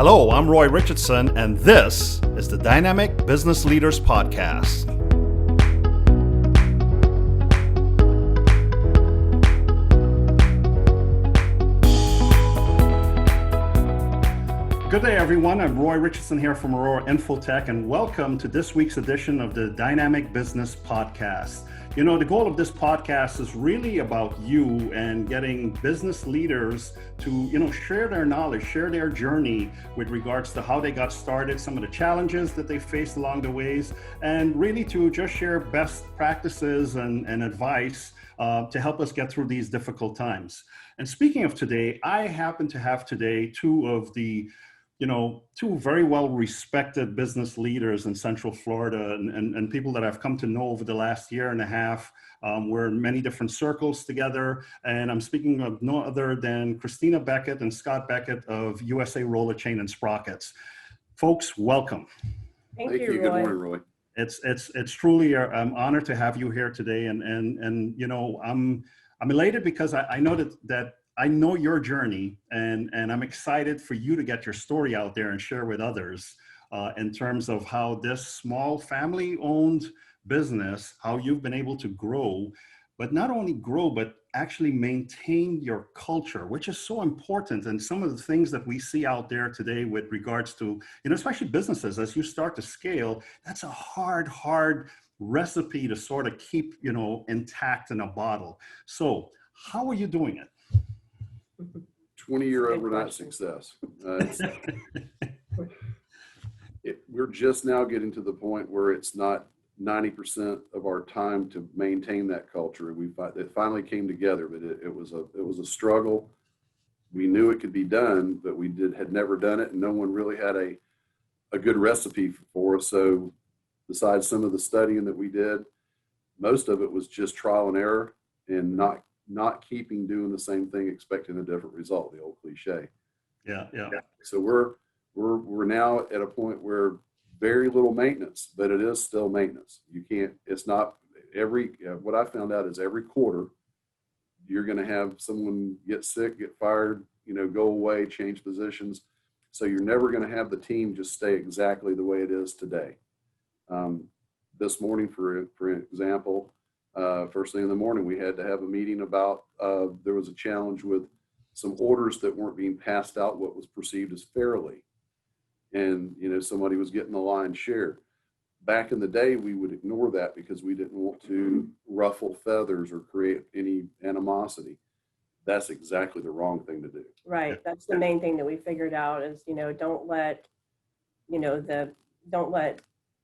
Hello, I'm Roy Richardson, and this is the Dynamic Business Leaders Podcast. Good day, everyone. I'm Roy Richardson here from Aurora, InfoTech, and welcome to this week's edition of the Dynamic Business Podcast. You know, the goal of this podcast is really about you and getting business leaders to, share their knowledge, share their journey with regards to how they got started, some of the challenges that they faced along the ways, and really to just share best practices and advice to help us get through these difficult times. And speaking of today, I happen to have today two very well-respected business leaders in Central Florida and people that I've come to know over the last year and a half. We're in many different circles together, and I'm speaking of no other than Christina Beckett and Scott Beckett of USA Roller Chain and Sprockets. Folks, welcome. Thank you, Roy. Good morning, Roy. It's truly an honor to have you here today, and I'm elated because I know that I know your journey, and I'm excited for you to get your story out there and share with others in terms of how this small family-owned business, how you've been able to grow, but not only grow, but actually maintain your culture, which is so important. And some of the things that we see out there today with regards to, especially businesses, as you start to scale, that's a hard recipe to sort of keep, intact in a bottle. So how are you doing it? 20-year overnight success. We're just now getting to the point where it's not 90% of our time to maintain that culture. It finally came together, but it was a struggle. We knew it could be done, but we had never done it, and no one really had a good recipe for us. So besides some of the studying that we did, most of it was just trial and error and not keeping doing the same thing, expecting a different result, the old cliche. Yeah. So we're now at a point where very little maintenance, but it is still maintenance. What I found out is every quarter, you're going to have someone get sick, get fired, go away, change positions. So you're never going to have the team just stay exactly the way it is today. This morning, for example, first thing in the morning, we had to have a meeting about there was a challenge with some orders that weren't being passed out what was perceived as fairly. And, somebody was getting the lion's share. Back in the day, we would ignore that because we didn't want to ruffle feathers or create any animosity. That's exactly the wrong thing to do. Right. That's the main thing that we figured out is, don't let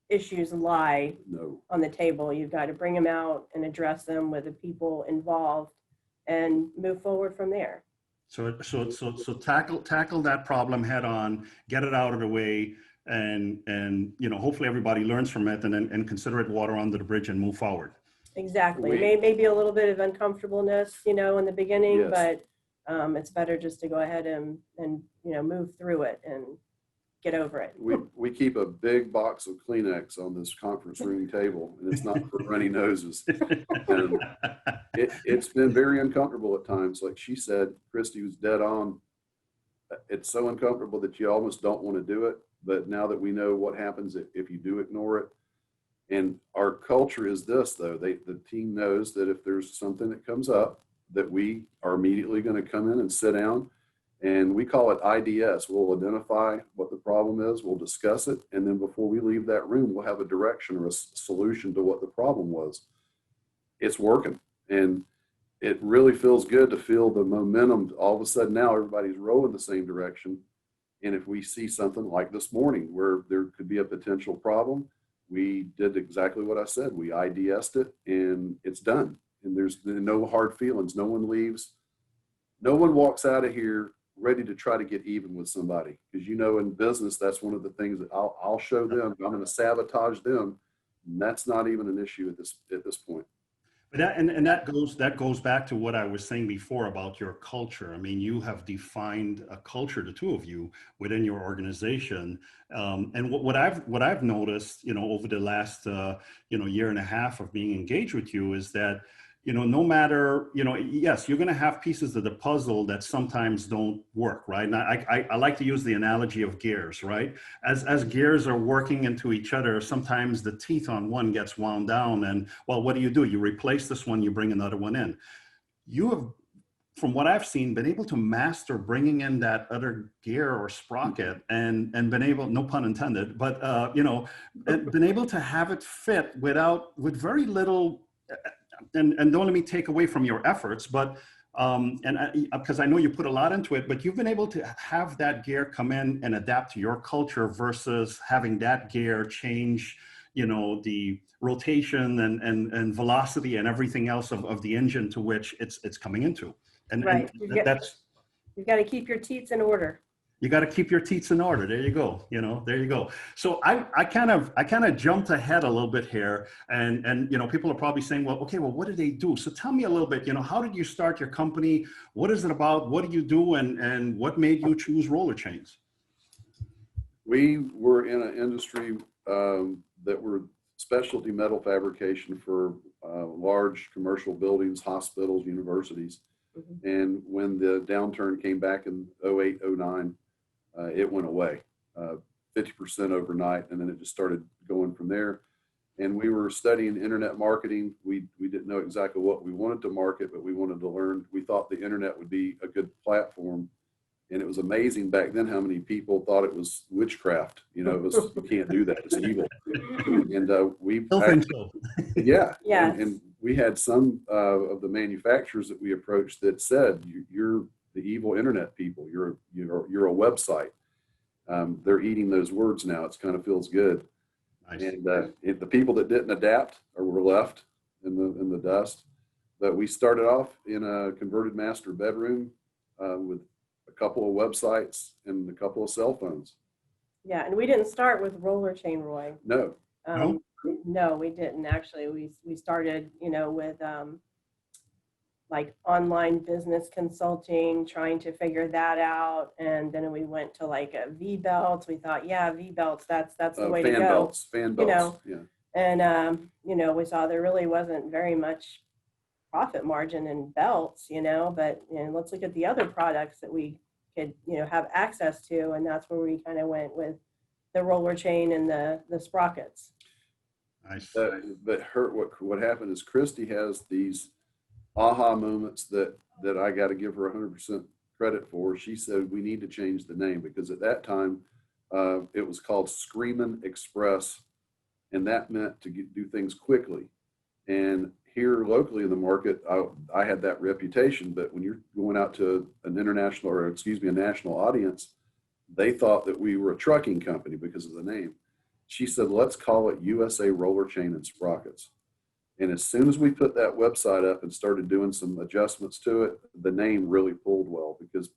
issues lie on the table. You've got to bring them out and address them with the people involved and move forward from there. So tackle that problem head on, get it out of the way, and hopefully everybody learns from it and consider it water under the bridge and move forward. Exactly. Maybe a little bit of uncomfortableness, in the beginning, yes. But it's better just to go ahead and move through it and get over it. We keep a big box of Kleenex on this conference room table, and it's not for runny noses. And it's been very uncomfortable at times. Like she said, Christy was dead on. It's so uncomfortable that you almost don't want to do it. But now that we know what happens if you do ignore it, and our culture is this, though, the team knows that if there's something that comes up, that we are immediately going to come in and sit down. And we call it IDS. We'll identify what the problem is, we'll discuss it, and then before we leave that room, we'll have a direction or a solution to what the problem was. It's working, and it really feels good to feel the momentum. All of a sudden now everybody's rowing the same direction, and if we see something like this morning where there could be a potential problem, we did exactly what I said. We IDS'd it, and it's done, and there's no hard feelings. No one leaves. No one walks out of here ready to try to get even with somebody, because in business, that's one of the things that I'll show them. I'm going to sabotage them, and that's not even an issue at this point. But that goes back to what I was saying before about your culture. I mean, you have defined a culture, the two of you, within your organization. And what I've noticed, over the last year and a half of being engaged with you is that no matter, yes, you're going to have pieces of the puzzle that sometimes don't work, right? And I like to use the analogy of gears, right? As gears are working into each other, sometimes the teeth on one gets wound down, and well, what do? You replace this one, you bring another one in. You have, from what I've seen, been able to master bringing in that other gear or sprocket, and been able, no pun intended, but been able to have it fit with very little. And don't let me take away from your efforts, but because I know you put a lot into it, but you've been able to have that gear come in and adapt to your culture versus having that gear change, the rotation and velocity and everything else of the engine to which it's coming into. And, Right. and that's, You've got to keep your teats in order. you got to keep your teats in order. There you go. There you go. So I kind of jumped ahead a little bit here, and people are probably saying, well, okay, well, what did they do? So tell me a little bit. How did you start your company? What is it about? What do you do? And what made you choose roller chains? We were in an industry that were specialty metal fabrication for large commercial buildings, hospitals, universities. Mm-hmm. And when the downturn came back in 08, 09, it went away 50% overnight, and then it just started going from there. And we were studying internet marketing. We didn't know exactly what we wanted to market, but we wanted to learn. We thought the internet would be a good platform, and it was amazing back then how many people thought it was witchcraft. It was, you can't do that, it's evil. And we Still think so. Yeah. Yes. And we had some of the manufacturers that we approached that said, you're the evil internet people. You're a website. They're eating those words now. It kind of feels good. Nice. And the people that didn't adapt or were left in the dust. But we started off in a converted master bedroom with a couple of websites and a couple of cell phones. Yeah, and we didn't start with roller chain, Roy. No. No, we didn't actually. We started, with like online business consulting, trying to figure that out, and then we went to like a V belts. We thought, yeah, V belts, that's the way to go. Fan belts. Yeah. And we saw there really wasn't very much profit margin in belts, but let's look at the other products that we could, have access to, and that's where we kind of went with the roller chain and the sprockets. Nice. But what happened is Christy has these aha moments that I got to give her 100% credit for. She said we need to change the name, because at that time it was called Screamin' Express, and that meant to do things quickly. And here locally in the market, I had that reputation, but when you're going out to a national audience, they thought that we were a trucking company because of the name. She said, let's call it USA Roller Chain and Sprockets. And as soon as we put that website up and started doing some adjustments to it, the name really pulled well, because,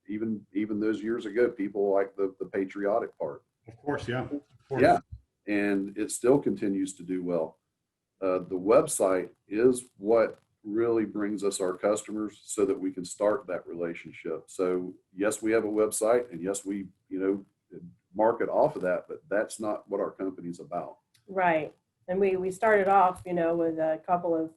even those years ago, people like the patriotic part. Of course, yeah. Of course. Yeah. And it still continues to do well. The website is what really brings us our customers so that we can start that relationship. So yes, we have a website, and yes, we, market off of that, but that's not what our company's about. Right. And we started off, with a couple of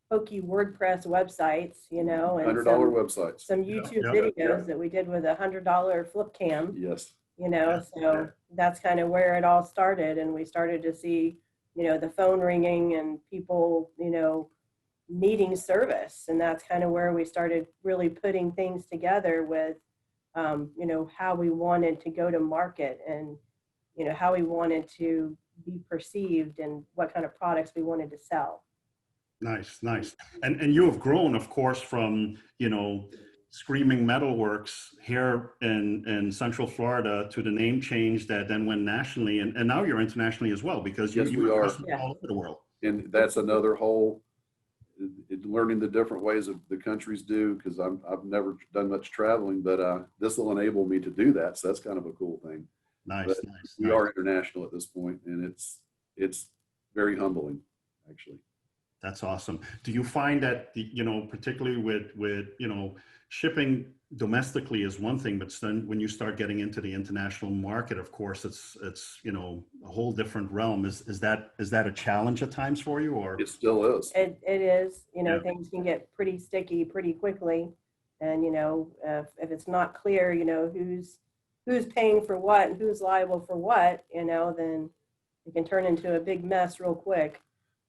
hokey WordPress websites, and $100 websites. some YouTube videos that we did with $100 flip cam. Yes. So that's kind of where it all started. And we started to see, the phone ringing and people, needing service. And that's kind of where we started really putting things together with, how we wanted to go to market, and, how we wanted to be perceived, and what kind of products we wanted to sell. Nice. And you have grown, of course, from, Screaming Metalworks here in Central Florida to the name change that then went nationally, and now you're internationally as well, because Yes, you we are. all over the world. And that's another whole learning the different ways of the countries do, because I've never done much traveling, but this will enable me to do that. So that's kind of a cool thing. Nice. We are international at this point, and it's very humbling, actually. That's awesome. Do you find that, particularly with shipping domestically is one thing, but then when you start getting into the international market, of course, it's you know, a whole different realm. Is that a challenge at times for you, or? It still is. It is, you know, Yeah. things can get pretty sticky pretty quickly. And, you know, if it's not clear, you know, who's paying for what and who's liable for what, you know, then it can turn into a big mess real quick.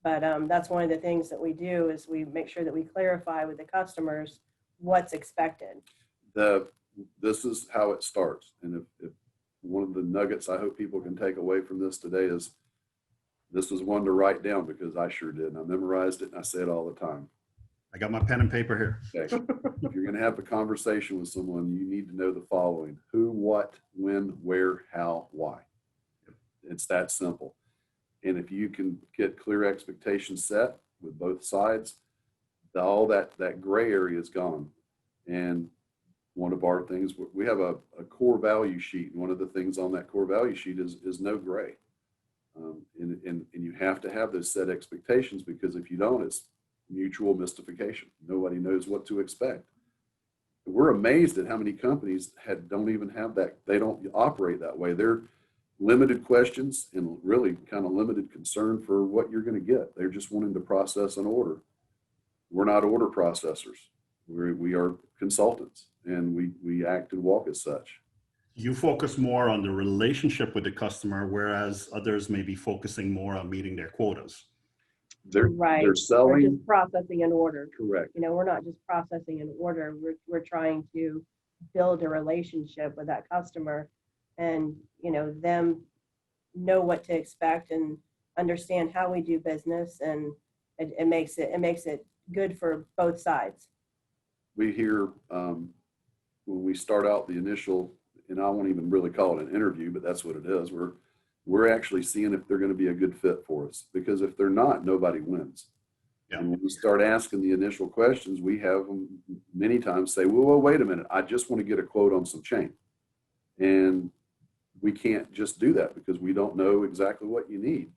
But that's one of the things that we do is we make sure that we clarify with the customers what's expected. This is how it starts. And if one of the nuggets I hope people can take away from this today is, this is one to write down, because I sure did. And I memorized it and I say it all the time. I got my pen and paper here. Okay. If you're going to have a conversation with someone, you need to know the following: who, what, when, where, how, why. It's that simple. And if you can get clear expectations set with both sides, all that gray area is gone. And one of our things, we have a core value sheet. And one of the things on that core value sheet is no gray. And you have to have those set expectations, because if you don't, it's mutual mystification. Nobody knows what to expect. We're amazed at how many companies don't even have that. They don't operate that way. They're limited questions and really kind of limited concern for what you're going to get. They're just wanting to process an order. We're not order processors. We are consultants, and we act and walk as such. You focus more on the relationship with the customer, whereas others may be focusing more on meeting their quotas. They're We're selling. just processing an order. Correct. You know, we're not just processing an order. We're trying to build a relationship with that customer, and, you know, them know what to expect and understand how we do business, and it makes it good for both sides. We hear when we start out the initial, and I won't even really call it an interview, but that's what it is. We're actually seeing if they're going to be a good fit for us, because if they're not, nobody wins. Yeah. And when we start asking the initial questions, we have them many times say, well, wait a minute, I just want to get a quote on some chain. And we can't just do that, because we don't know exactly what you need.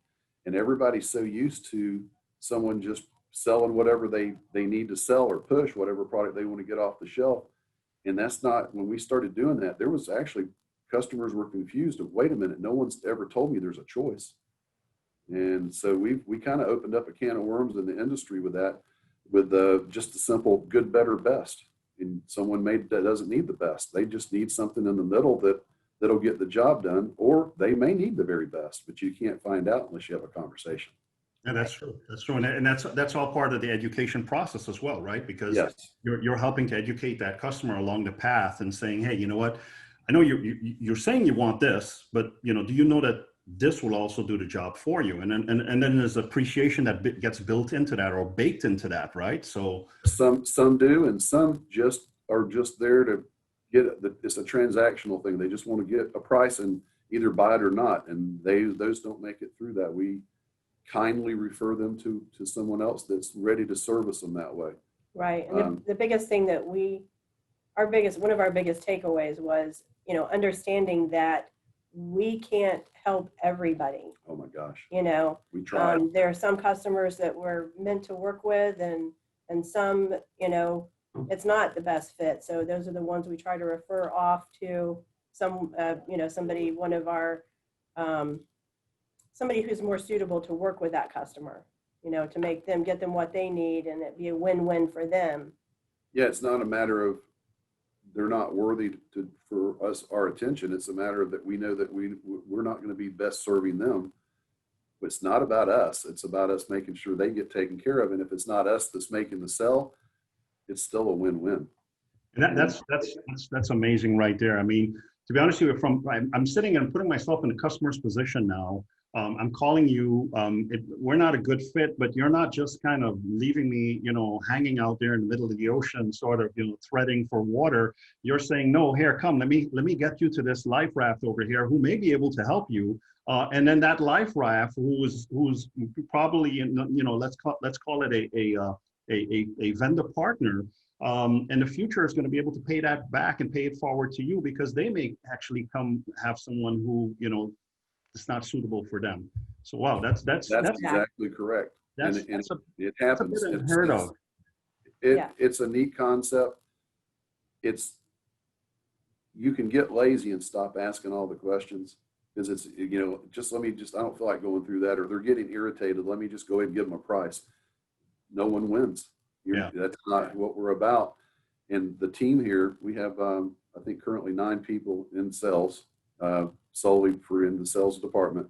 And everybody's so used to someone just selling whatever they need to sell, or push whatever product they want to get off the shelf. And that's not, when we started doing that, there was actually, customers were confused of, wait a minute, no one's ever told me there's a choice. And so we kind of opened up a can of worms in the industry with that, with just a simple good, better, best. And someone that doesn't need the best. They just need something in the middle that'll get the job done, or they may need the very best, but you can't find out unless you have a conversation. Yeah, that's true. That's true. And that's all part of the education process as well, right? Because yes, you're helping to educate that customer along the path and saying, hey, you know what? I know you're saying you want this, but, you know, do you know that this will also do the job for you? And then there's appreciation that gets built into that, or baked into that, right? So some do, and some just are just there to get it. It's a transactional thing. They just want to get a price and either buy it or not. And those don't make it through that. We kindly refer them to someone else that's ready to service them that way. Right. And the biggest thing that one of our biggest takeaways was, you know, understanding that we can't help everybody. Oh my gosh. You know, we try. There are some customers that we're meant to work with, and some, you know, it's not the best fit. So those are the ones we try to refer off to some, you know, somebody who's more suitable to work with that customer, you know, to get them what they need, and it be a win-win for them. Yeah, it's not a matter of they're not worthy for our attention. It's a matter of that we know that we're not going to be best serving them. But it's not about us. It's about us making sure they get taken care of. And if it's not us that's making the sell, it's still a win-win. And that's amazing right there. I mean, to be honest with you, I'm sitting and putting myself in the customer's position now. I'm calling you, we're not a good fit, but you're not just kind of leaving me, you know, hanging out there in the middle of the ocean, sort of, you know, threading for water. You're saying, no, here, come, let me get you to this life raft over here who may be able to help you. And then that life raft, who's probably, you know, let's call it a vendor partner, in the future is going to be able to pay that back and pay it forward to you, because they may actually come have someone who, you know, it's not suitable for them. So wow, that's exactly correct. It happens. It's a bit unheard of. It's a neat concept. it's, you can get lazy and stop asking all the questions because it's, you know, I don't feel like going through that, or they're getting irritated. Let me just go ahead and give them a price. No one wins. Yeah. That's not what we're about. And the team here, we have, I think currently 9 people in sales, solely in the sales department.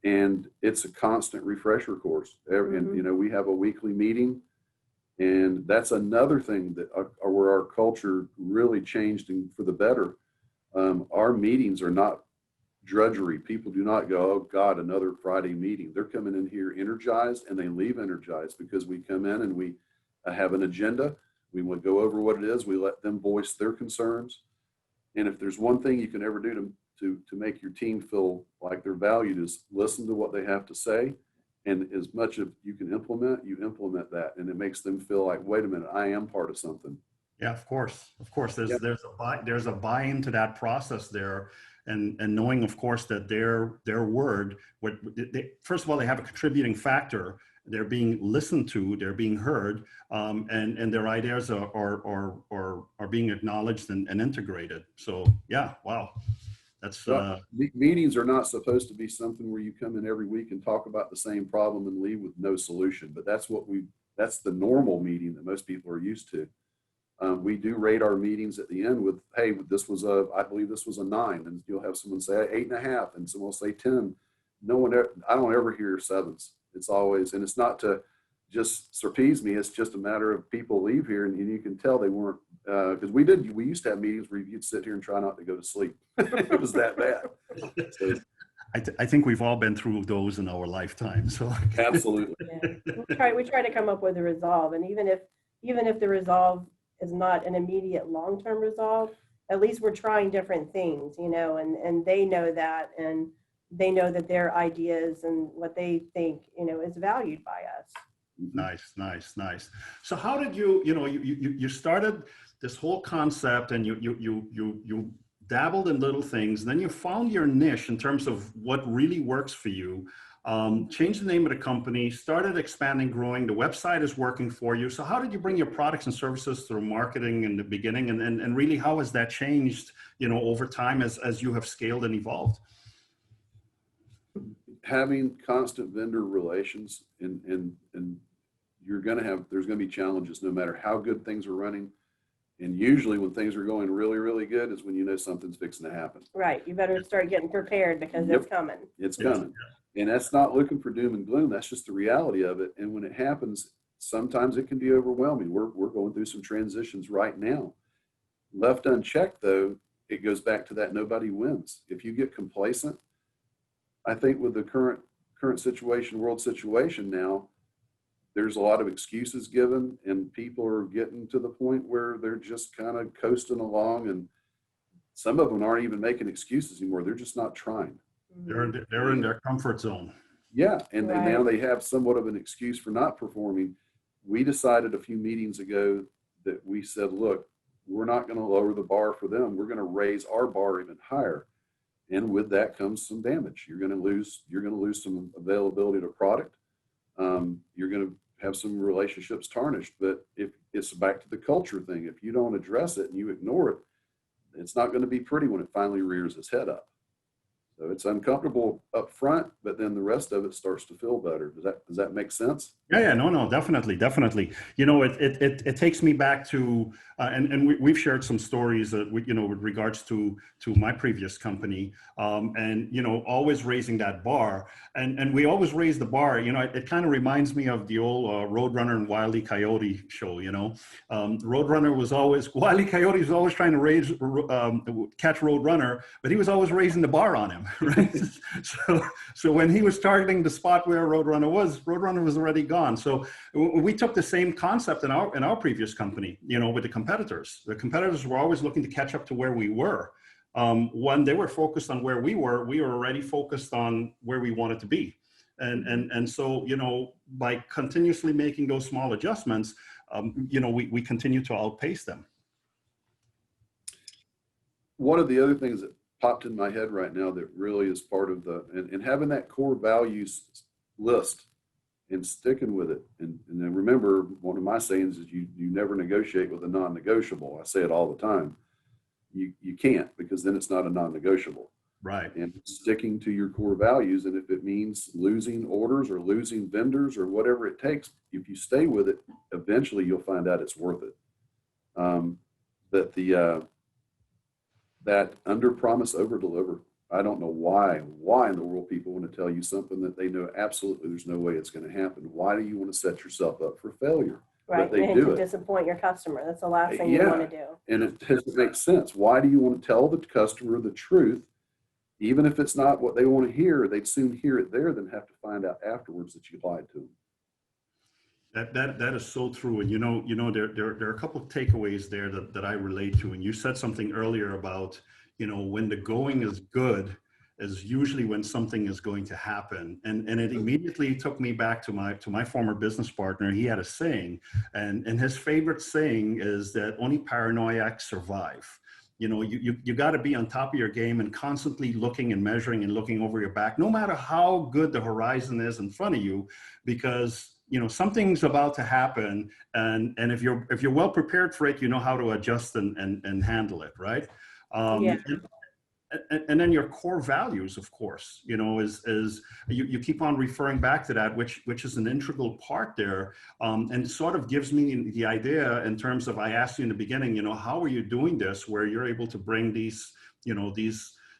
And it's a constant refresher course. And, you know, we have a weekly meeting, and that's another thing that where our culture really changed for the better. Our meetings are not drudgery. People do not go, oh God, another Friday meeting. They're coming in here energized, and they leave energized because we come in and we have an agenda. We will go over what it is. We let them voice their concerns. And if there's one thing you can ever do to make your team feel like they're valued, is listen to what they have to say. And as much as you can implement, you implement that. And it makes them feel like, wait a minute, I am part of something. Yeah, of course. Of course, there's a buy into that process there. And knowing, of course, that their word, first of all, they have a contributing factor. They're being listened to, they're being heard, and their ideas are being acknowledged and integrated. So yeah, wow. That's meetings are not supposed to be something where you come in every week and talk about the same problem and leave with no solution. But that's the normal meeting that most people are used to. We do rate our meetings at the end with, hey, I believe this was a 9, and you'll have someone say 8.5, and someone will say 10. I don't ever hear 7s. It's always, and it's not to just appease me. It's just a matter of people leave here, and you can tell they weren't, because we used to have meetings where you'd sit here and try not to go to sleep. It was that bad. So, I think we've all been through those in our lifetime. So absolutely. Yeah. We try to come up with a resolve, and even if the resolve is not an immediate long-term resolve, at least we're trying different things, you know, and they know that, and they know that their ideas and what they think, you know, is valued by us. Nice. So how did you started this whole concept, and you dabbled in little things, and then you found your niche in terms of what really works for you. Changed the name of the company, started expanding, growing. The website is working for you. So how did you bring your products and services through marketing in the beginning, and really how has that changed, you know, over time as you have scaled and evolved? Having constant vendor relations, and there's going to be challenges no matter how good things are running. And usually when things are going really, really good is when you know something's fixing to happen. Right. You better start getting prepared because it's coming. It's coming. And that's not looking for doom and gloom. That's just the reality of it. And when it happens, sometimes it can be overwhelming. We're going through some transitions right now. Left unchecked, though, it goes back to that nobody wins. If you get complacent, I think with the current world situation now, there's a lot of excuses given, and people are getting to the point where they're just kind of coasting along, and some of them aren't even making excuses anymore. They're just not trying. They're in their comfort zone. Yeah, and now they have somewhat of an excuse for not performing. We decided a few meetings ago that we said, look, we're not going to lower the bar for them. We're going to raise our bar even higher. And with that comes some damage. You're going to lose some availability to product. You're going to have some relationships tarnished. But if it's back to the culture thing, if you don't address it and you ignore it, it's not going to be pretty when it finally rears its head up. So it's uncomfortable up front, but then the rest of it starts to feel better. Does that make sense? Yeah, no, definitely. You know, it takes me back to, and we've shared some stories, with regards to my previous company, and, you know, always raising that bar, and we always raise the bar. You know, it kind of reminds me of the old Roadrunner and Wile E. Coyote show. You know, Wile E. Coyote was always trying to catch Roadrunner, but he was always raising the bar on him. Right? so when he was targeting the spot where Roadrunner was already gone. So we took the same concept in our previous company, you know, with the competitors. The competitors were always looking to catch up to where we were. When they were focused on where we were already focused on where we wanted to be. And so, you know, by continuously making those small adjustments, you know, we continue to outpace them. One of the other things that popped in my head right now that really is part of and having that core values list and sticking with it. And then remember, one of my sayings is you never negotiate with a non-negotiable. I say it all the time. You can't, because then it's not a non-negotiable. Right. And sticking to your core values. And if it means losing orders or losing vendors or whatever it takes, if you stay with it, eventually you'll find out it's worth it. That under promise, over deliver. I don't know why in the world people want to tell you something that they know absolutely there's no way it's going to happen. Why do you want to set yourself up for failure? Right, But they and do to it. disappoint your customer. That's the last thing you Yeah. want to do. And it doesn't make sense. Why do you want to tell the customer the truth? Even if it's not what they want to hear, they'd soon hear it there than have to find out afterwards that you lied to them. That is so true. And there are a couple of takeaways there that I relate to. And you said something earlier about, when the going is good is usually when something is going to happen. And it immediately took me back to my former business partner. He had a saying, and his favorite saying is that only paranoiacs survive. You got to be on top of your game and constantly looking and measuring and looking over your back, no matter how good the horizon is in front of you, because something's about to happen, and if you're well prepared for it, you know how to adjust and handle it, right? Yeah. And then your core values, of course, is you keep on referring back to that, which is an integral part there, and sort of gives me the idea in terms of, I asked you in the beginning, how are you doing this, where you're able to bring these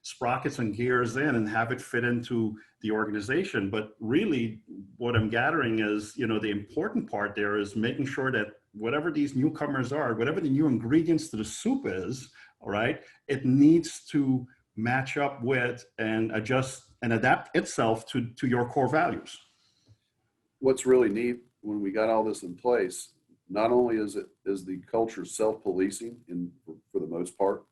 sprockets and gears in and have it fit into the organization. But really what I'm gathering is, the important part there is making sure that whatever these newcomers are, whatever the new ingredients to the soup is, all right, it needs to match up with and adjust and adapt itself to your core values. What's really neat when we got all this in place, not only is the culture self-policing for the most part,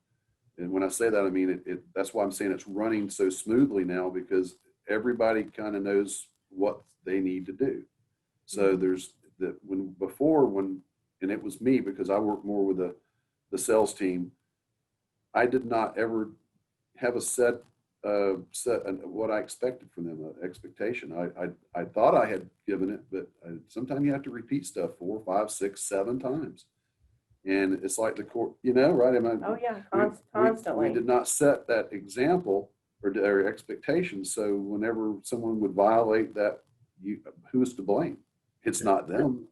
and when I say that, I mean that's why I'm saying it's running so smoothly now, because everybody kind of knows what they need to do. So there's that and it was me, because I work more with the sales team. I did not ever have a set what I expected from them, an expectation. I thought I had given it, but sometimes you have to repeat stuff 4, 5, 6, 7 times. And it's like the court, right? Oh yeah, constantly. We did not set that example or their expectations. So whenever someone would violate that, who is to blame? It's not them.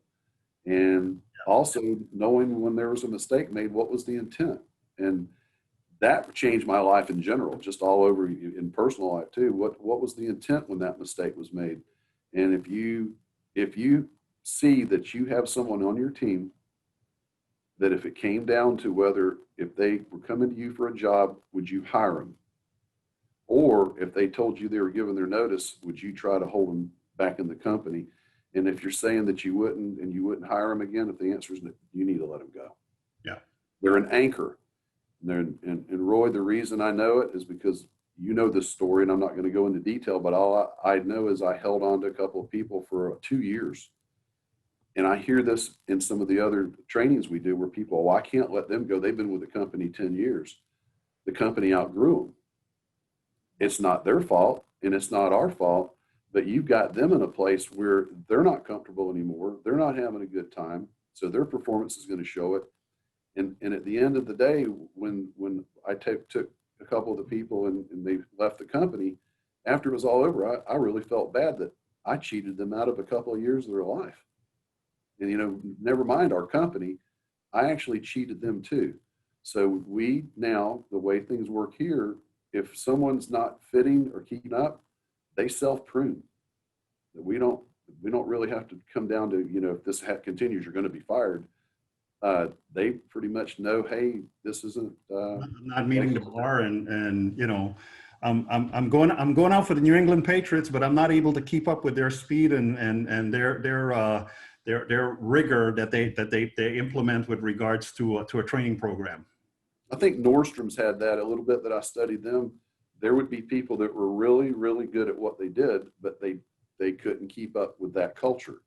And also knowing when there was a mistake made, what was the intent? And that changed my life in general, just all over in personal life too. What was the intent when that mistake was made? And if you see that you have someone on your team that if it came down to whether if they were coming to you for a job, would you hire them? Or if they told you they were giving their notice, would you try to hold them back in the company? And if you're saying that you wouldn't and you wouldn't hire them again, if the answer is no, you need to let them go. Yeah. They're an anchor. And Roy, the reason I know it is because you know this story, and I'm not going to go into detail, but all I know is I held on to a couple of people for 2 years. And I hear this in some of the other trainings we do where people, I can't let them go. They've been with the company 10 years. The company outgrew them. It's not their fault, and it's not our fault, but you've got them in a place where they're not comfortable anymore. They're not having a good time. So their performance is going to show it. And at the end of the day, when I took a couple of the people and they left the company, after it was all over, I really felt bad that I cheated them out of a couple of years of their life. And, never mind our company, I actually cheated them too. So we now, the way things work here, if someone's not fitting or keeping up, they self-prune. We don't really have to come down to, if this continues, you're going to be fired. They pretty much know, hey, this isn't not meeting the bar, and I'm going out for the New England Patriots, but I'm not able to keep up with their speed and their rigor that they implement with regards to a training program. I think Nordstrom's had that a little bit that I studied them. There would be people that were really, really good at what they did, but they couldn't keep up with that culture.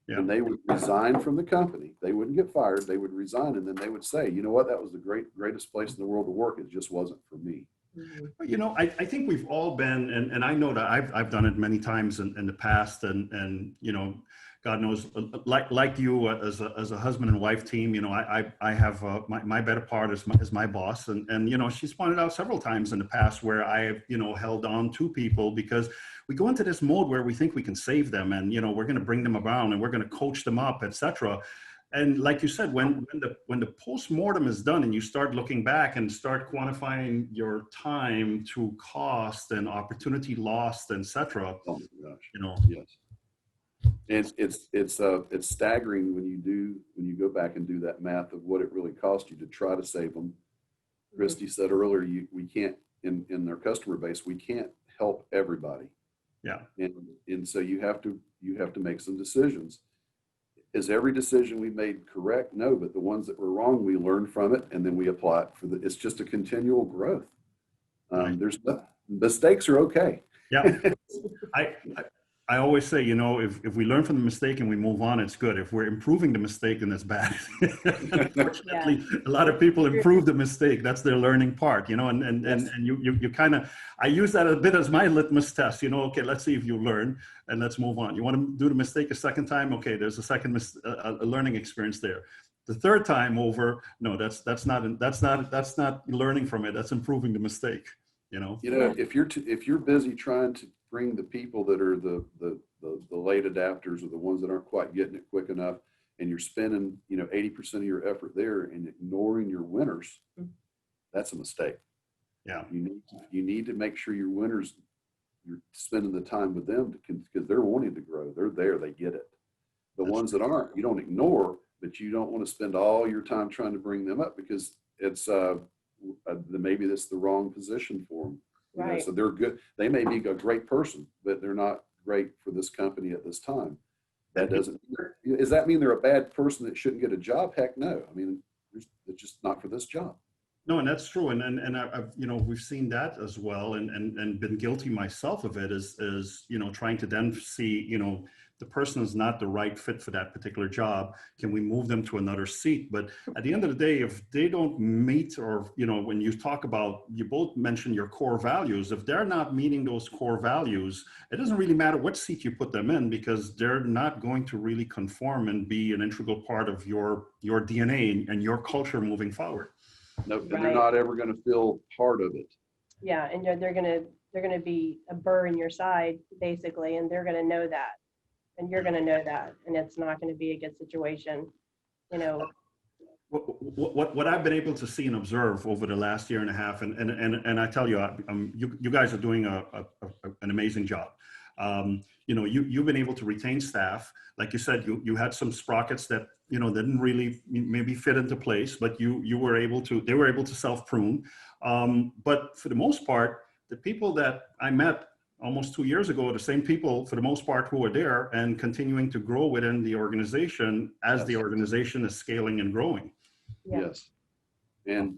Yeah. And they would resign from the company. They wouldn't get fired. They would resign, and then they would say, you know what, that was the greatest place in the world to work. It just wasn't for me. Mhm. You know, I think we've all been, and I know that I've done it many times in the past, and you know, God knows, like you as a husband and wife team, you know, I have my better part is my boss, and you know, she's pointed out several times in the past where I've, you know, held on to people because we go into this mode where we think we can save them, and you know, we're going to bring them around and we're going to coach them up, etc. And like you said, when the postmortem is done and you start looking back and start quantifying your time to cost and opportunity lost, etc., Oh my gosh. you know, Yes. And it's staggering when you go back and do that math of what it really cost you to try to save them. Christy said earlier, we can't in their customer base, we can't help everybody. yeah, And so you have to make some decisions. Is every decision we made correct? No, but the ones that were wrong, we learn from it and then we apply it it's just a continual growth. right. Mistakes are okay. Yeah. I, I I always say, you know, if we learn from the mistake and we move on, it's good. If we're improving the mistake, then it's bad. Unfortunately, a lot of people improve the mistake. That's their learning part, you know, and you kind of, I use that a bit as my litmus test, you know, okay, let's see if you learn and let's move on. You want to do the mistake a second time? Okay, there's a second a learning experience there. The third time over, no, that's not learning from it. That's improving the mistake, you know. You know, if you're busy trying to bring the people that are the late adapters or the ones that aren't quite getting it quick enough, and you're spending, you know, 80% of your effort there and ignoring your winners, that's a mistake. Yeah. You need to make sure your winners, you're spending the time with them because they're wanting to grow. They're there, they get it. The ones that aren't, you don't ignore, but you don't want to spend all your time trying to bring them up because it's maybe that's the wrong position for them. You know, Right. so they're good. They may be a great person, but they're not great for this company at this time. That doesn't, does that mean they're a bad person that shouldn't get a job? Heck no. I mean, it's just not for this job. No, and that's true. And I've, you know, we've seen that as well and been guilty myself of it is, you know, trying to then see, you know, the person is not the right fit for that particular job. Can we move them to another seat? But at the end of the day, if they don't meet, or, you know, when you talk about, you both mentioned your core values, if they're not meeting those core values, it doesn't really matter what seat you put them in because they're not going to really conform and be an integral part of your DNA and your culture moving forward. No, and Right. they're not ever going to feel part of it. Yeah, and they're gonna be a burr in your side basically, and they're gonna know that, and you're gonna know that, and it's not gonna be a good situation, you know. What I've been able to see and observe over the last year and a half, and I tell you, you guys are doing an amazing job. You know, you've been able to retain staff. Like you said, you had some sprockets that, you know, didn't really maybe fit into place, but they were able to self prune. But for the most part, the people that I met almost 2 years ago, the same people for the most part who are there and continuing to grow within the organization as the organization is scaling and growing. Yeah. Yes. And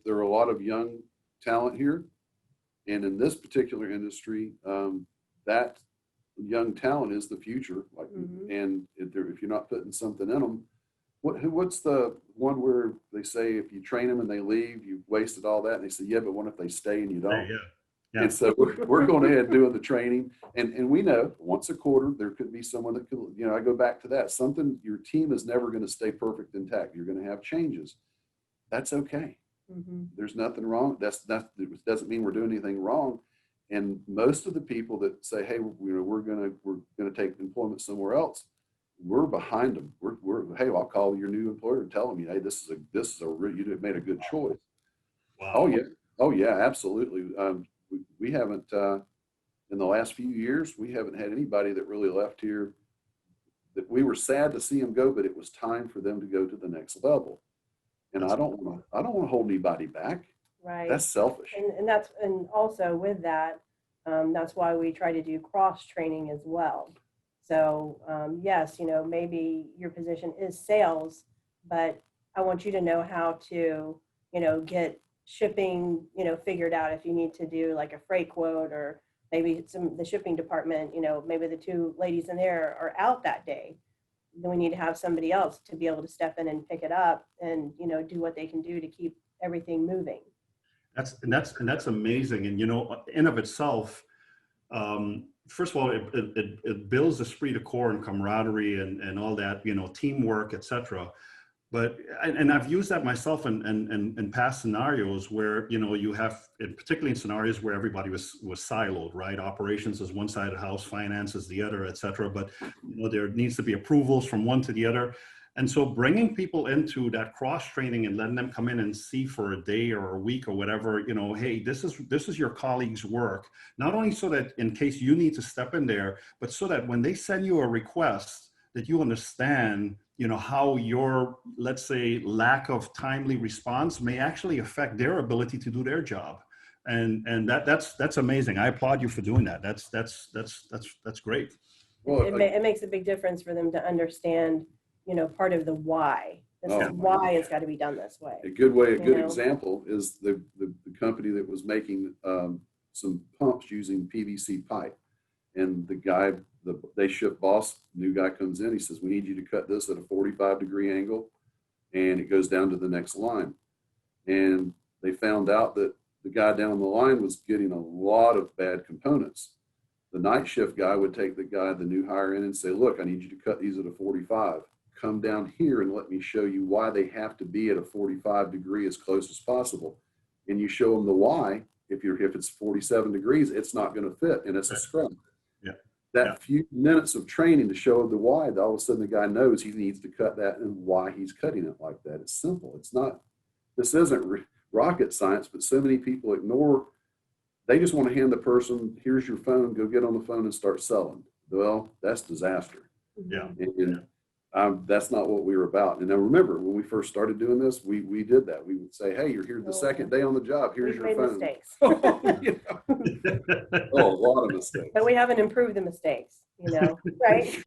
there are a lot of young talent here. And in this particular industry, that young talent is the future. Like, and if you're not putting something in them, what's the one where they say if you train them and they leave, you've wasted all that? And they say, yeah, but what if they stay and you don't? Yeah. And so we're going ahead and doing the training. And we know once a quarter, there could be someone that could, you know, I go back to that. Your team is never going to stay perfect intact. You're going to have changes. That's okay. There's nothing wrong. It doesn't mean we're doing anything wrong. And most of the people that say, hey, you know, we're gonna take employment somewhere else, we're behind them. Hey, I'll call your new employer and tell them, hey, you made a good choice. Wow. Oh yeah, absolutely. We haven't in the last few years, we haven't had anybody that really left here that we were sad to see them go, but it was time for them to go to the next level. And I don't want to hold anybody back. Right. That's selfish. And also with that, that's why we try to do cross training as well. So yes, you know, maybe your position is sales, but I want you to know how to, you know, get shipping, you know, figured out. If you need to do like a freight quote, or maybe the shipping department, you know, maybe the two ladies in there are out that day, then we need to have somebody else to be able to step in and pick it up and, you know, do what they can do to keep everything moving. That's amazing. And, you know, in of itself, first of all, it builds esprit de corps and camaraderie and all that, you know, teamwork, etc. But, and I've used that myself in past scenarios where, you know, you have, particularly in scenarios where everybody was siloed, right? Operations is one side of the house, finance is the other, et cetera. But, you know, there needs to be approvals from one to the other. And so bringing people into that cross training and letting them come in and see for a day or a week or whatever, you know, hey, this is your colleague's work, not only so that in case you need to step in there, but so that when they send you a request, that you understand, you know, how your, let's say, lack of timely response may actually affect their ability to do their job. And that's amazing. I applaud you for doing that. That's great. Well, It makes a big difference for them to understand, you know, part of the why. This is why it's got to be done this way. a good example is the company that was making some pumps using PVC pipe. And the guy, the day shift boss, new guy comes in, he says, we need you to cut this at a 45-degree angle, and it goes down to the next line. And they found out that the guy down the line was getting a lot of bad components. The night shift guy would take the new hire in and say, look, I need you to cut these at a 45. Come down here and let me show you why they have to be at a 45 degree as close as possible. And you show them the why. If it's 47 degrees, it's not going to fit, and it's a scrum. That few minutes of training to show the why, all of a sudden the guy knows he needs to cut that and why he's cutting it like that. It's simple. It's not, this isn't rocket science, but so many people ignore, they just want to hand the person, here's your phone, go get on the phone and start selling. Well, that's disaster. Yeah. And that's not what we were about. And now remember, when we first started doing this, we did that. We would say, hey, you're here the second day on the job. Here's your phone. Mistakes. You know? A lot of mistakes. But we haven't improved the mistakes, you know, right?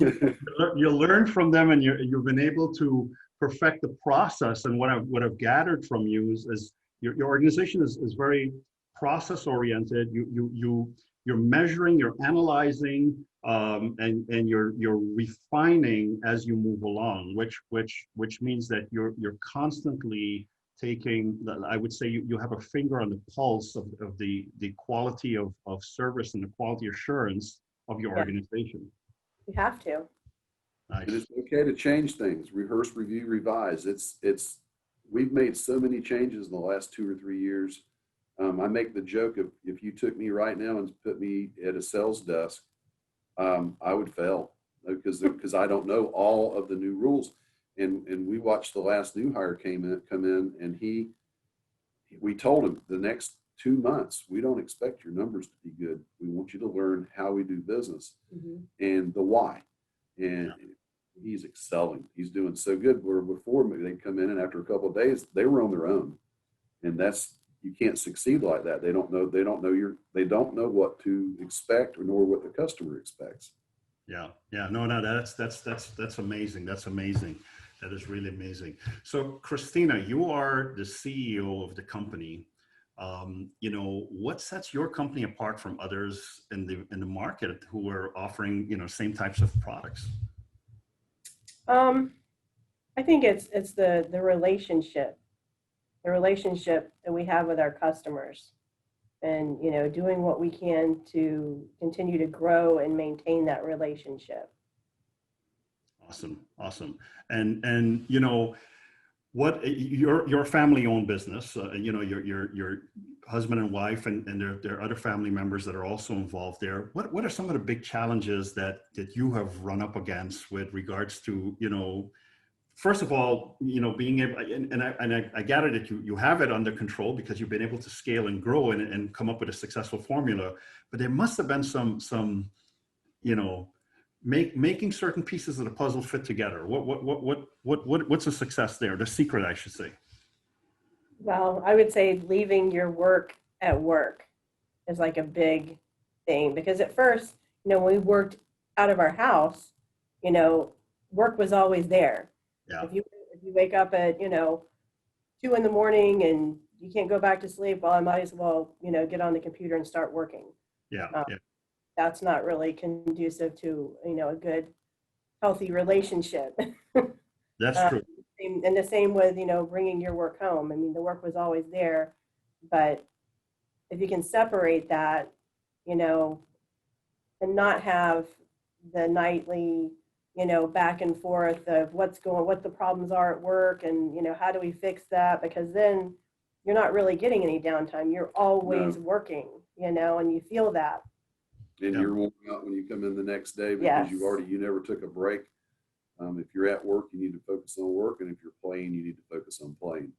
You learn from them, and you've been able to perfect the process. And what I've gathered from you is your organization is very process oriented. You're measuring, you're analyzing, and you're refining as you move along, which means that you're constantly taking, I would say you have a finger on the pulse of the quality of service and the quality assurance of your organization. You have to. Nice. And it's okay to change things, rehearse, review, revise. We've made so many changes in the last 2 or 3 years. I make the joke of, if you took me right now and put me at a sales desk, I would fail because I don't know all of the new rules. And we watched the last new hire come in, and we told him the next 2 months, we don't expect your numbers to be good. We want you to learn how we do business and the why. And he's excelling. He's doing so good. Where before they come in and after a couple of days, they were on their own. And you can't succeed like that. They don't know what to expect nor what the customer expects. No, that's amazing. That's amazing. That is really amazing. So Christina, you are the CEO of the company. You know, what sets your company apart from others in the market who are offering, you know, same types of products? I think it's the relationship that we have with our customers, and, you know, doing what we can to continue to grow and maintain that relationship. Awesome. And you know, what your family-owned business, you know, your husband and wife, and there are other family members that are also involved there. What are some of the big challenges that you have run up against with regards to, you know, first of all, you know, being able, and I gather that you have it under control because you've been able to scale and grow and come up with a successful formula, but there must have been some, you know, making certain pieces of the puzzle fit together. What's a success there? The secret, I should say. Well, I would say leaving your work at work is like a big thing, because at first, you know, when we worked out of our house, you know, work was always there. Yeah. If you wake up at, you know, 2 a.m. and you can't go back to sleep, well, I might as well, you know, get on the computer and start working. That's not really conducive to, you know, a good, healthy relationship. That's true. And the same with, you know, bringing your work home. I mean, the work was always there, but if you can separate that, you know, and not have the nightly, you know, back and forth of what the problems are at work and, you know, how do we fix that? Because then you're not really getting any downtime. You're always working, you know, and you feel that. And Yeah. you're worn out when you come in the next day because Yes. you never took a break. If you're at work, you need to focus on work. And if you're playing, you need to focus on playing.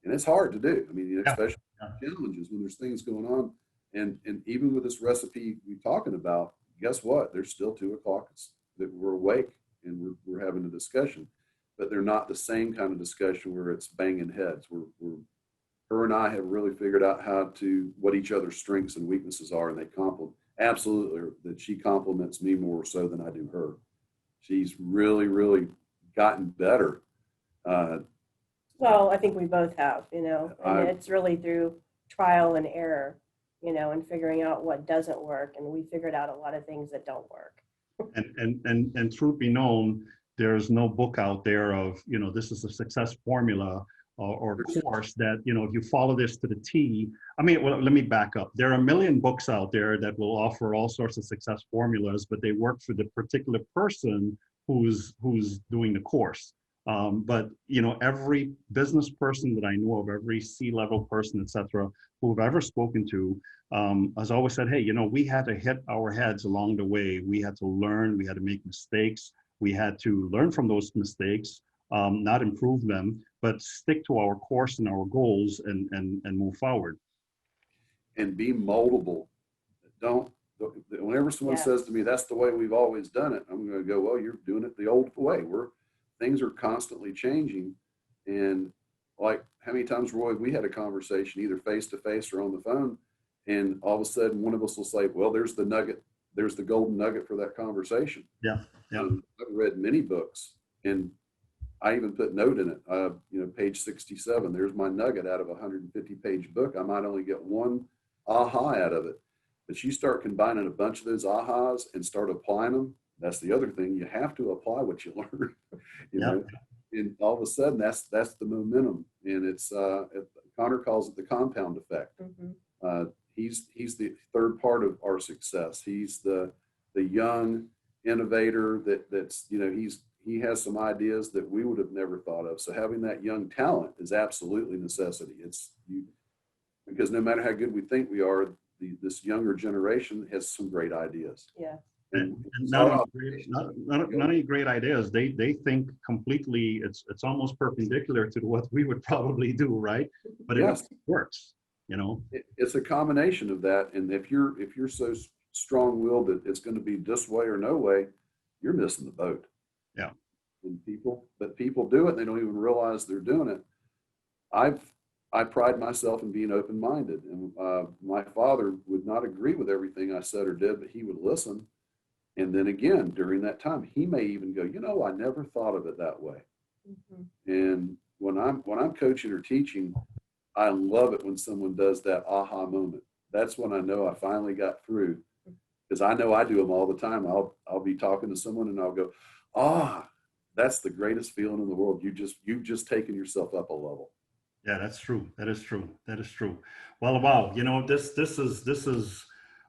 And it's hard to do. I mean, you know, especially challenges when there's things going on. And even with this recipe we're talking about, guess what? There's still 2 o'clock that we're awake and we're having a discussion, but they're not the same kind of discussion where it's banging heads. Her and I have really figured out what each other's strengths and weaknesses are, and they complement. Absolutely, that she compliments me more so than I do her. She's really, really gotten better. Well, I think we both have, you know, and it's really through trial and error, you know, and figuring out what doesn't work. And we figured out a lot of things that don't work. And truth be known, there's no book out there of, you know, this is a success formula or course that, you know, if you follow this to the T. I mean, well, let me back up. There are a million books out there that will offer all sorts of success formulas, but they work for the particular person who's doing the course. But, you know, every business person that I know of, every C-level person, et cetera, who I've ever spoken to, has always said, hey, you know, we had to hit our heads along the way. We had to learn, we had to make mistakes. We had to learn from those mistakes, not improve them, but stick to our course and our goals and move forward. And be moldable. Whenever someone says to me, that's the way we've always done it, I'm going to go, well, you're doing it the old way. Things are constantly changing. And like how many times, Roy, we had a conversation either face to face or on the phone, and all of a sudden one of us will say, well, there's the nugget, there's the golden nugget for that conversation. Yeah. I've read many books, and I even put note in it, you know, page 67, there's my nugget out of a 150-page book. I might only get one aha out of it. But you start combining a bunch of those ahas and start applying them. That's the other thing. You have to apply what you learn, you know, and all of a sudden that's the momentum. And it's, Connor calls it the compound effect. Mm-hmm. He's the third part of our success. He's the young innovator that's, you know, he has some ideas that we would have never thought of. So having that young talent is absolutely necessity. Because no matter how good we think we are, this younger generation has some great ideas. Yeah. And not only great ideas, they think completely, it's almost perpendicular to what we would probably do, right? But it works, you know. It's a combination of that. And if you're so strong-willed that it's going to be this way or no way, you're missing the boat. Yeah. And people do it and they don't even realize they're doing it. I pride myself in being open-minded, and my father would not agree with everything I said or did, but he would listen. And then again, during that time, he may even go, you know, I never thought of it that way. Mm-hmm. And when I'm coaching or teaching, I love it when someone does that aha moment. That's when I know I finally got through, because I know I do them all the time. I'll be talking to someone and I'll go, that's the greatest feeling in the world. You've just taken yourself up a level. Yeah, that's true. That is true. That is true. Well, wow. You know, this is.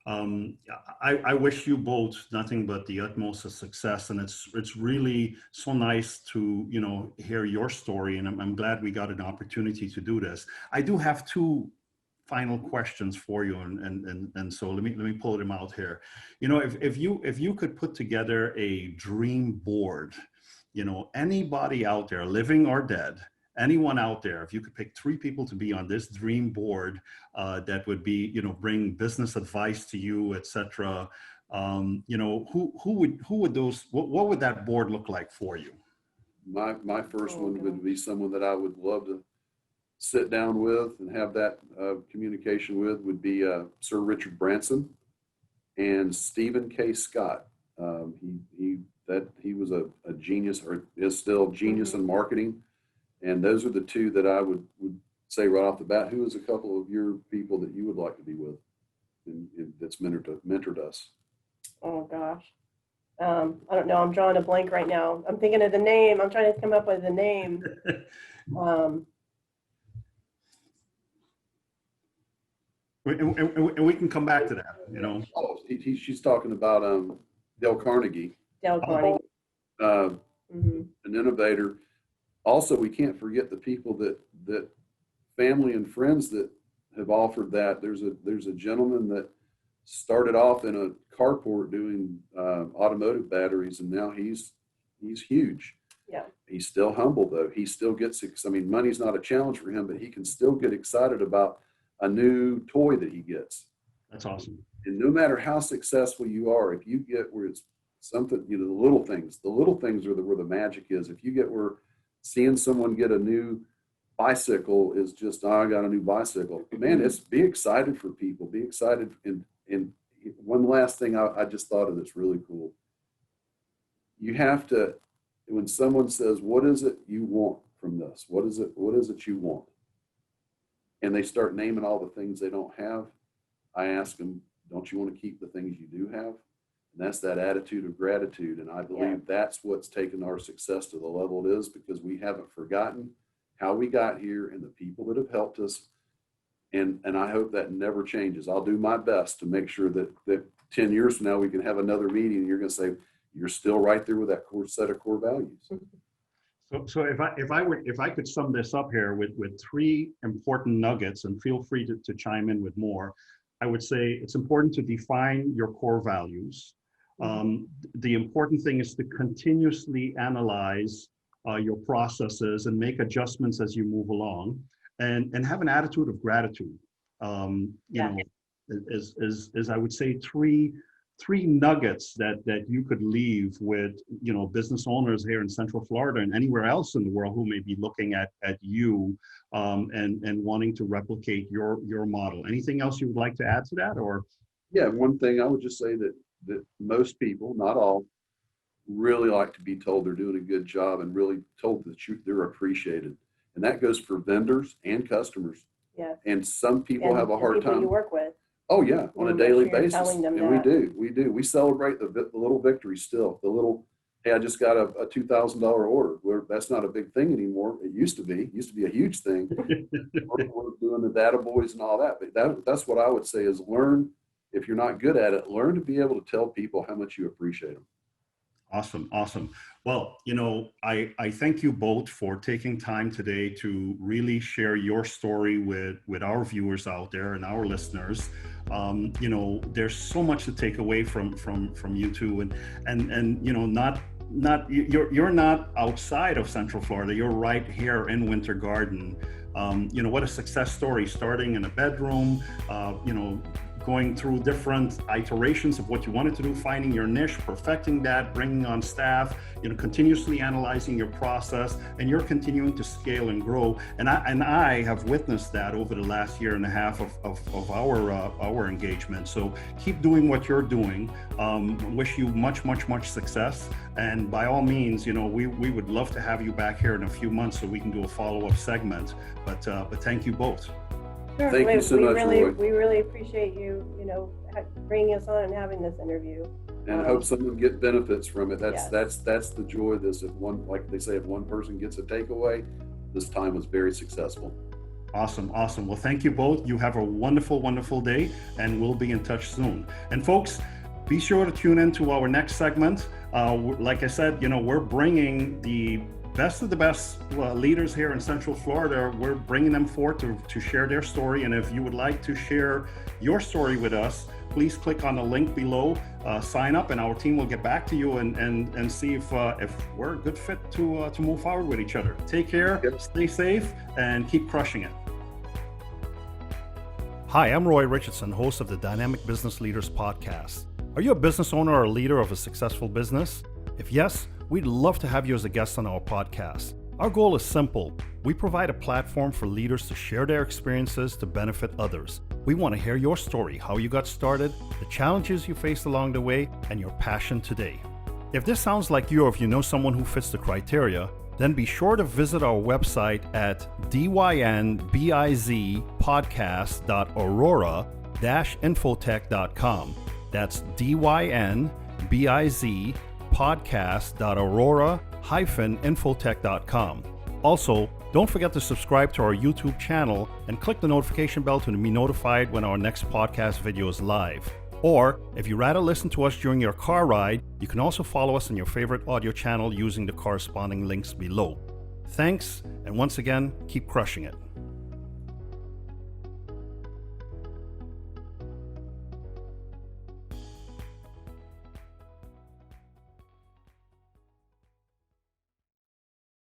I wish you both nothing but the utmost of success, and it's really so nice to, you know, hear your story, and I'm glad we got an opportunity to do this. I do have 2 final questions for you, and so let me pull them out here. You know, if you could put together a dream board, you know, anybody out there, living or dead, anyone out there, if you could pick 3 people to be on this dream board that would be, you know, bring business advice to you, etc. You know, who would those? What would that board look like for you? My first one would be someone that I would love to sit down with and have that communication with would be Sir Richard Branson and Stephen K. Scott. He was a genius, or is still genius in marketing. And those are the 2 that I would say right off the bat. Who is a couple of your people that you would like to be with and that's mentored us? Oh, gosh. I don't know. I'm drawing a blank right now. I'm thinking of the name. I'm trying to come up with the name. And we can come back to that, you know. Oh, she's talking about Dale Carnegie, Dale Carnegie. uh, Mhm. an innovator. Also, we can't forget the people that family and friends that have offered that. There's a gentleman that started off in a carport doing automotive batteries, and now he's huge. Yeah. He's still humble though. He still gets, I mean, money's not a challenge for him, but he can still get excited about a new toy that he gets. That's awesome. And no matter how successful you are, if you get where it's something, you know, the little things are where the magic is. If you get where seeing someone get a new bicycle is just, oh, I got a new bicycle. Man, it's be excited for people. Be excited. And one last thing I just thought of that's really cool. You have to, when someone says, what is it you want from this? What is it you want? And they start naming all the things they don't have. I ask them, don't you want to keep the things you do have? And that's that attitude of gratitude. And I believe that's what's taken our success to the level it is, because we haven't forgotten how we got here and the people that have helped us. And I hope that never changes. I'll do my best to make sure that 10 years from now, we can have another meeting and you're going to say, you're still right there with that core set of core values. So if I could sum this up here with three important nuggets, and feel free to chime in with more, I would say it's important to define your core values. The important thing is to continuously analyze your processes and make adjustments as you move along, and have an attitude of gratitude. You know, as I would say, three nuggets that you could leave with, you know, business owners here in Central Florida and anywhere else in the world who may be looking at you and wanting to replicate your model. Anything else you would like to add to that? Or yeah, one thing I would just say that most people, not all, really like to be told they're doing a good job and really told that they're appreciated. And that goes for vendors and customers. Yeah. And some people have a hard people time. You work with. Oh yeah, on a daily basis. And we do. We celebrate the little victories still. The little, hey, I just got a $2,000 order. That's not a big thing anymore. It used to be. It used to be a huge thing. We're doing the data boys and all that. But that's what I would say is learn, if you're not good at it, learn to be able to tell people how much you appreciate them. Awesome. Well, you know, I thank you both for taking time today to really share your story with our viewers out there and our listeners. You know, there's so much to take away from you two, and you know, you're not outside of Central Florida. You're right here in Winter Garden. You know, what a success story, starting in a bedroom, you know, going through different iterations of what you wanted to do, finding your niche, perfecting that, bringing on staff, you know, continuously analyzing your process, and you're continuing to scale and grow. And I have witnessed that over the last year and a half of our engagement. So keep doing what you're doing. Wish you much success. And by all means, you know, we would love to have you back here in a few months so we can do a follow-up segment. But thank you both. Sure. Thank you so much, Roy. We really appreciate you, you know, bringing us on and having this interview. And I hope someone gets benefits from it. That's Yes. that's the joy of this. If one, like they say, if one person gets a takeaway, this time was very successful. Awesome. Well, thank you both. You have a wonderful day, and we'll be in touch soon. And folks, be sure to tune in to our next segment. Like I said, you know, we're bringing the best of the best leaders here in Central Florida. We're bringing them forth to share their story. And if you would like to share your story with us, please click on the link below, sign up, and our team will get back to you and see if we're a good fit to move forward with each other. Take care, stay safe, and keep crushing it. Hi, I'm Roy Richardson, host of the Dynamic Business Leaders Podcast. Are you a business owner or a leader of a successful business? If yes, we'd love to have you as a guest on our podcast. Our goal is simple. We provide a platform for leaders to share their experiences to benefit others. We want to hear your story, how you got started, the challenges you faced along the way, and your passion today. If this sounds like you, or if you know someone who fits the criteria, then be sure to visit our website at dynbizpodcast.aurora-infotech.com. That's dynbizpodcast.aurora-infotech.com. Also, Don't forget to subscribe to our YouTube channel and click the notification bell to be notified when our next podcast video is live. Or, if you'd rather listen to us during your car ride, you can also follow us on your favorite audio channel using the corresponding links below. Thanks, and once again, keep crushing it.